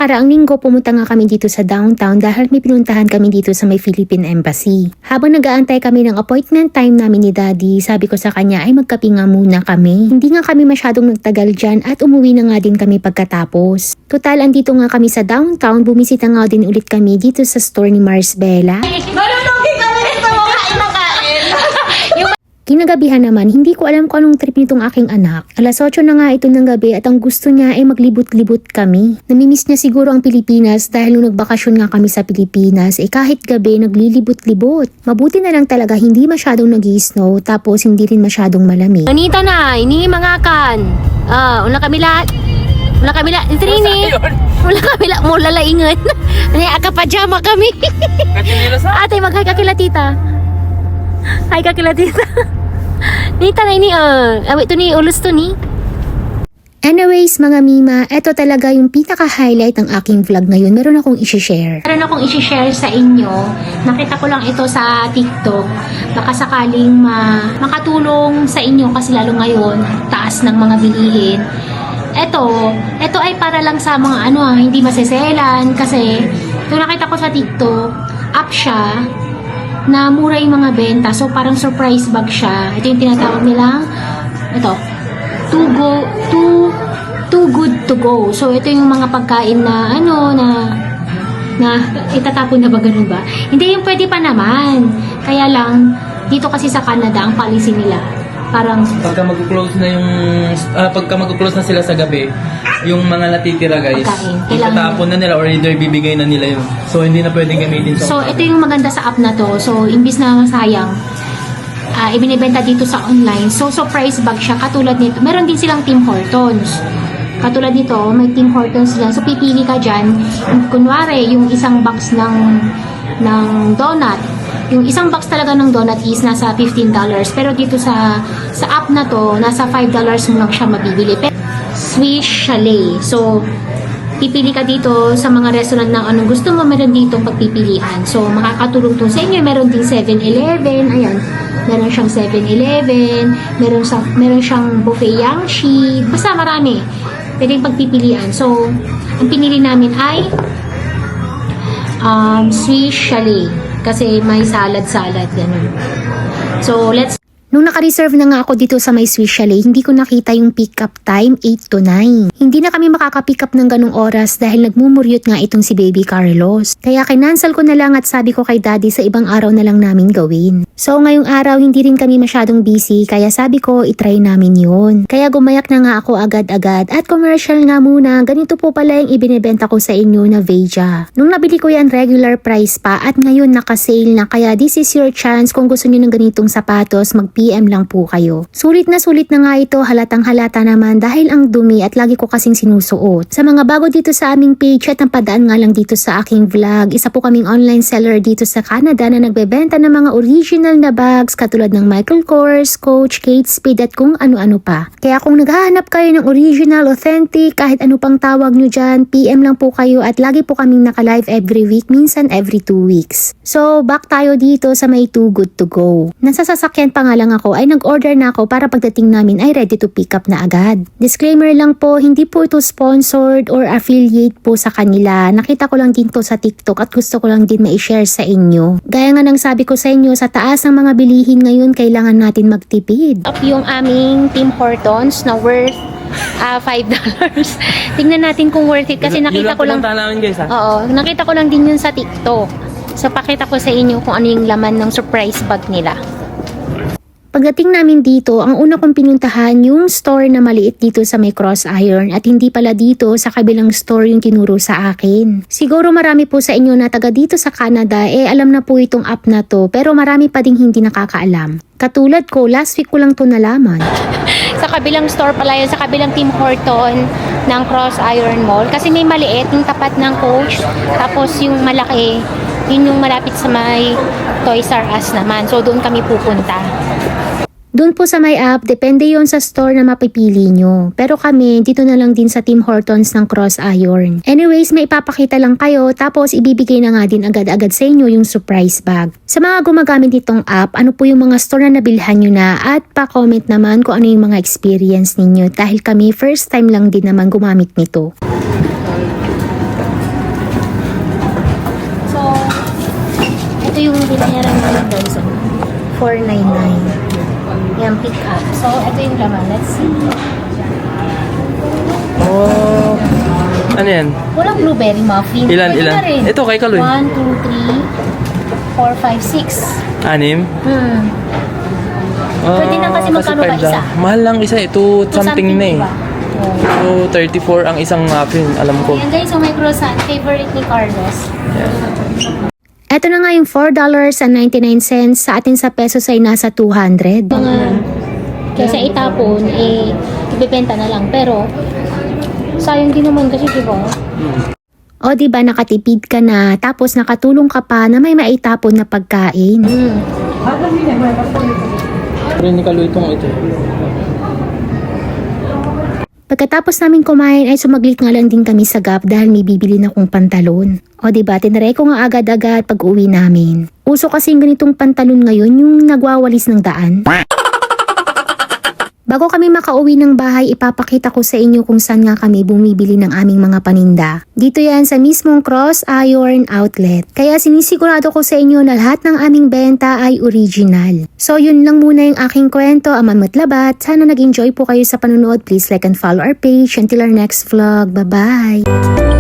nakaraang linggo pumunta nga kami dito sa downtown dahil may pinuntahan kami dito sa may Philippine Embassy. Habang nag-aantay kami ng appointment time namin ni Daddy, sabi ko sa kanya ay magkape nga muna kami. Hindi nga kami masyadong nagtagal dyan at umuwi na nga din kami pagkatapos. Total, andito nga kami sa downtown, bumisita nga din ulit kami dito sa store ni Mars Bella. Malulugi kami nito makain. Kinagabihan naman, hindi ko alam kung anong trip nitong aking anak. Alas 8 na nga ito ng gabi at ang gusto niya ay maglibot-libot kami. Namimiss niya siguro ang Pilipinas dahil nung nagbakasyon nga kami sa Pilipinas, kahit gabi naglilibot-libot. Mabuti na lang talaga hindi masyadong nag-i-snow tapos hindi rin masyadong malamig. Anita na, ini mga kan. Una kami lahat. Wala kami la, Trini. Wala kami la, mula laingan. Aka-pajama kami. Ate, mag-hi ka kila tita. Hi ka kila tita. Nita na ini, awit to ni, ulos to ni. Anyways, mga Mima, eto talaga yung pinaka-highlight ng aking vlog ngayon. Meron akong isi-share. Meron akong isi-share sa inyo. Nakita ko lang ito sa TikTok. Baka sakaling makatulong sa inyo kasi lalo ngayon, taas ng mga bilihin. Ito ay para lang sa mga hindi maseselan kasi ito nakita ko sa TikTok, app siya na mura yung mga benta. So parang surprise bag siya. Ito yung tinatawag nilang too good to go. So ito yung mga pagkain na na itatapon na ba, ganun ba? Hindi yung pwede pa naman. Kaya lang dito kasi sa Canada ang policy nila parang pagka mag-close na sila sa gabi, yung mga natitira guys, itatapon na nila or either bibigay na nila yun. So hindi na pwedeng gamitin sa ito yung maganda sa app na to. So imbis na masayang, ibinibenta dito sa online. So surprise bag siya katulad nito. Meron din silang Tim Hortons. Katulad nito, may Tim Hortons dyan. So pipili ka dyan. Kunwari, yung isang box ng donut. Yung isang box talaga ng donut is nasa $15. Pero dito sa app na to, nasa $5 mo lang siya mabibili. Pero Swiss Chalet. So, pipili ka dito sa mga restaurant ng anong gusto mo, meron dito pagpipilian. So, makakatulong to sa inyo. Meron din 7-Eleven. Ayan. Meron siyang 7-Eleven. Meron siyang buffet Yangshi. Basta marami. Pwedeng pagpipilian. So, ang pinili namin ay Swiss Chalet. Kasi may salad-salad, ganun. So, Nung naka-reserve na nga ako dito sa may Swiss Chalet, hindi ko nakita yung pick-up time 8 to 9. Hindi na kami makaka-pick up ng ganung oras dahil nagmumuryot nga itong si Baby Carlos. Kaya kinansel ko na lang at sabi ko kay Daddy sa ibang araw na lang namin gawin. So ngayong araw hindi rin kami masyadong busy kaya sabi ko itry namin yun. Kaya gumayak na nga ako agad-agad at commercial nga muna, ganito po pala yung ibinebenta ko sa inyo na Veja. Nung nabili ko yan regular price pa at ngayon naka-sale na kaya this is your chance kung gusto niyo ng ganitong sapatos PM lang po kayo. Sulit na nga ito, halatang halata naman dahil ang dumi at lagi ko kasing sinusuot. Sa mga bago dito sa aming page at napadaan nga lang dito sa aking vlog, isa po kaming online seller dito sa Canada na nagbebenta ng mga original na bags katulad ng Michael Kors, Coach, Kate Spade at kung ano-ano pa. Kaya kung naghahanap kayo ng original, authentic, kahit ano pang tawag nyo dyan, PM lang po kayo at lagi po kaming naka-live every week, minsan every 2 weeks. So, back tayo dito sa may Too Good To Go. Nasa sasakyan pa nga lang ako ay nag-order na ako para pagdating namin ay ready to pick up na agad. Disclaimer lang po, hindi po ito sponsored or affiliate po sa kanila. Nakita ko lang din to sa TikTok at gusto ko lang din ma-share sa inyo. Gaya nga ng sabi ko sa inyo, sa taas ng mga bilihin ngayon, kailangan natin magtipid. Up yung aming Tim Hortons na worth $5. Tingnan natin kung worth it kasi nakita ko lang. Oo, nakita ko lang din yun sa TikTok. So pakita ko sa inyo kung ano yung laman ng surprise bag nila. Pagdating namin dito, ang una kong pinuntahan yung store na maliit dito sa may Cross Iron at hindi pala dito sa kabilang store yung tinuro sa akin. Siguro marami po sa inyo na taga dito sa Canada alam na po itong app na to pero marami pa ding hindi nakakaalam. Katulad ko, last week ko lang to nalaman. Sa kabilang store pala yun, sa kabilang Tim Horton ng Cross Iron Mall kasi may maliit yung tapat ng Coach tapos yung malaki yun yung malapit sa may Toys R Us naman. So doon kami pupunta. Doon po sa may app, depende yon sa store na mapipili nyo. Pero kami, dito na lang din sa Tim Hortons ng Cross Iron. Anyways, may ipapakita lang kayo tapos ibibigay na nga din agad-agad sa inyo yung surprise bag. Sa mga gumagamit nitong app, ano po yung mga store na nabilhan nyo na at pa-comment naman kung ano yung mga experience ninyo dahil kami first time lang din naman gumamit nito. yung binayaran namin guys. 499. Yan, pick up. So, ito yung laman. Let's see. Oh. Ano yan? Walang blueberry muffin. Ilan? Pwede na rin. Ito kay Kaloy. 1, 2, 3, 4, 5, 6. 6. Pwede na kasi magkano ba 5 isa? lang. Mahal lang isa. Ito something na eh. Diba? So, 34 ang isang muffin. Alam ko. Yan guys, so may croissant. Favorite ni Carlos. Eto na nga yung $4.99 sa atin sa pesos ay nasa 200. Mga kaysa itapon, ibibenta na lang. Pero, sayang din naman kasi, diba? O diba nakatipid ka na tapos nakatulong ka pa na may maitapon na pagkain. Pero ni Kaloy itong ito. Pagkatapos namin kumain ay sumaglit nga lang din kami sa Gap dahil may bibili na akong pantalon. O diba, tinry ko nga agad-agad pag uwi namin. Uso kasing ganitong pantalon ngayon yung nagwawalis ng daan. Bago kami makauwi ng bahay, ipapakita ko sa inyo kung saan nga kami bumibili ng aming mga paninda. Dito yan sa mismong Cross Iron Outlet. Kaya sinisigurado ko sa inyo na lahat ng aming benta ay original. So yun lang muna yung aking kwento, Aman Matlabat. Sana nag-enjoy po kayo sa panunood. Please like and follow our page. Until our next vlog. Bye-bye!